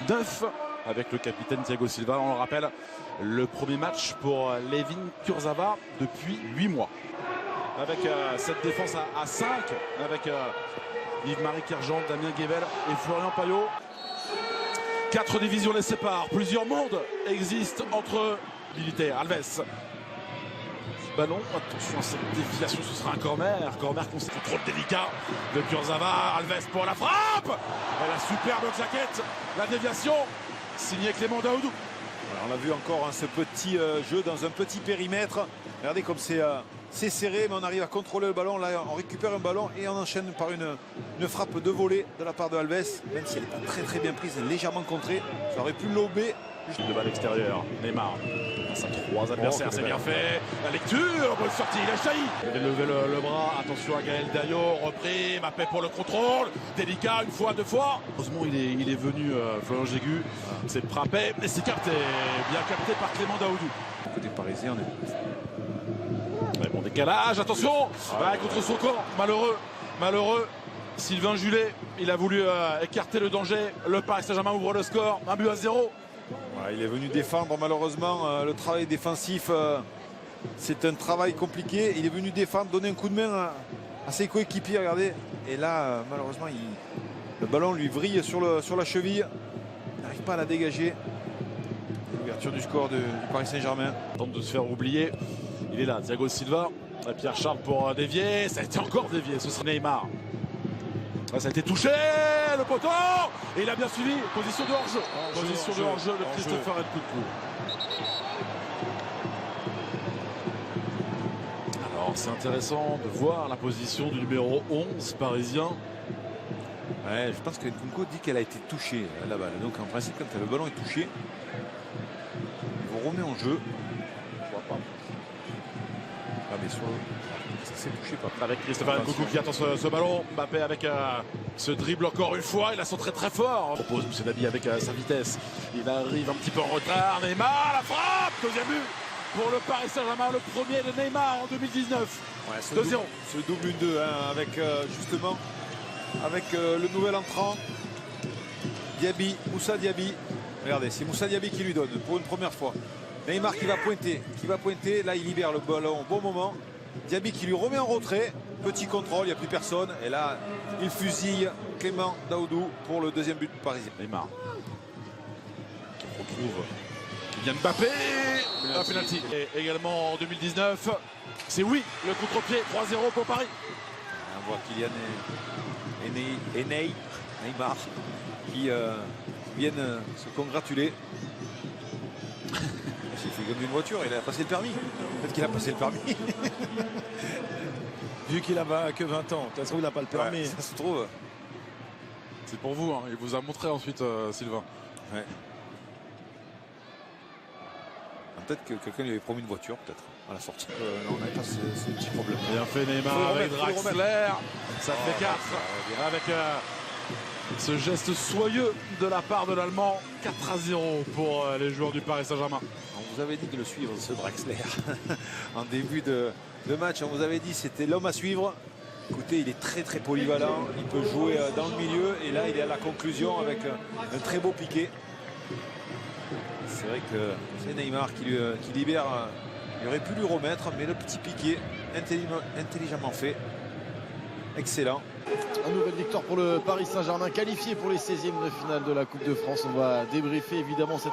2019 avec le capitaine Thiago Silva. On le rappelle, le premier match pour Layvin Kurzawa depuis 8 mois. Avec cette défense à 5, avec Yves-Marie Kerjan, Damien Guével et Florian Payot. 4 divisions les séparent, plusieurs mondes existent entre militaires. Alves. Ballon, attention à cette déviation, ce sera un corner. Corner contrôle délicat de Kurzawa. Alves pour la frappe. Et la superbe claquette, la déviation, signé Clément Daoudou. Voilà, on a vu encore ce petit jeu dans un petit périmètre. Regardez comme c'est serré, mais on arrive à contrôler le ballon. Là, on récupère un ballon et on enchaîne par une frappe de volée de la part de Alves. Même si elle n'est pas très bien prise, légèrement contrée. Ça aurait pu lober. De balle extérieure, Neymar. Face à 3 adversaires, c'est bien fait. La lecture, bonne sortie, il a jailli. Il a levé le bras, attention à Gaël Dayo, repris, Mbappé pour le contrôle. Délicat, une fois, deux fois. Heureusement, il est venu, Florian Jégu. C'est frappé, mais c'est capté. Bien capté par Clément Daoudou. Côté parisien, Ouais, bon décalage, attention contre son corps, malheureux. Sylvain Julet, il a voulu écarter le danger. Le Paris Saint-Germain ouvre le score, 1-0. Voilà, il est venu défendre, malheureusement. Le travail défensif, c'est un travail compliqué. Il est venu défendre, donner un coup de main à ses coéquipiers, regardez. Et là, malheureusement, le ballon lui vrille sur la cheville. Il n'arrive pas à la dégager. L'ouverture du score du Paris Saint-Germain. Tente de se faire oublier. Il est là, Thiago Silva. Et Pierre Charles pour dévier. Ça a été encore dévié, ce sera Neymar. Ça a été touché, le poteau. Et il a bien suivi, position de hors-jeu. Position de hors-jeu, le Christopher et le coup de coude. Alors c'est intéressant de voir la position du numéro 11 parisien. Ouais, je pense que Nkunku dit qu'elle a été touchée, la balle. Donc en principe, quand le ballon est touché, il remet en jeu. Je vois pas. Ah, mais soit ça s'est touché pas. Avec Christopher Nkunku qui attend ce ballon. Mbappé avec ce dribble encore une fois. Il la sent très fort. On propose Moussa Dabi avec sa vitesse. Il arrive un petit peu en retard. Neymar, la frappe. Deuxième but pour le Paris Saint-Germain. Le premier de Neymar en 2019. Ouais, 2-0. Ce double 1-2 avec justement avec le nouvel entrant Diaby, Moussa Diaby. Regardez, c'est Moussa Diaby qui lui donne pour une première fois. Neymar qui va pointer. Là, il libère le ballon au bon moment. Diaby qui lui remet en retrait. Petit contrôle, il n'y a plus personne. Et là, il fusille Clément Daoudou pour le deuxième but parisien. Neymar qui retrouve Kylian Mbappé. Un penalty. Et également en 2019, c'est oui, le contre-pied 3-0 pour Paris. On voit Kylian et Neymar qui viennent se congratuler. Il fait comme une voiture, il a passé le permis. Peut-être qu'il a passé le permis. Vu qu'il n'a que 20 ans, de toute façon il n'a pas le permis. Ouais, ça se trouve. C'est pour vous, hein. Il vous a montré ensuite, Sylvain. Ouais. Peut-être que quelqu'un lui avait promis une voiture, peut-être, à la sortie. Non, on n'avait pas ce petit problème. Bien fait Neymar avec Draxler. Ça fait 4 avec ce geste soyeux de la part de l'Allemand. 4-0 pour les joueurs du Paris Saint-Germain. On vous avait dit de le suivre, ce Draxler. En début de match, on vous avait dit c'était l'homme à suivre. Écoutez, il est très polyvalent. Il peut jouer dans le milieu. Et là, il est à la conclusion avec un très beau piqué. C'est vrai que c'est Neymar qui libère. Il aurait pu lui remettre, mais le petit piqué, intelligemment fait. Excellent. Une nouvelle victoire pour le Paris Saint-Germain, qualifié pour les 16e de finale de la Coupe de France. On va débriefer évidemment cette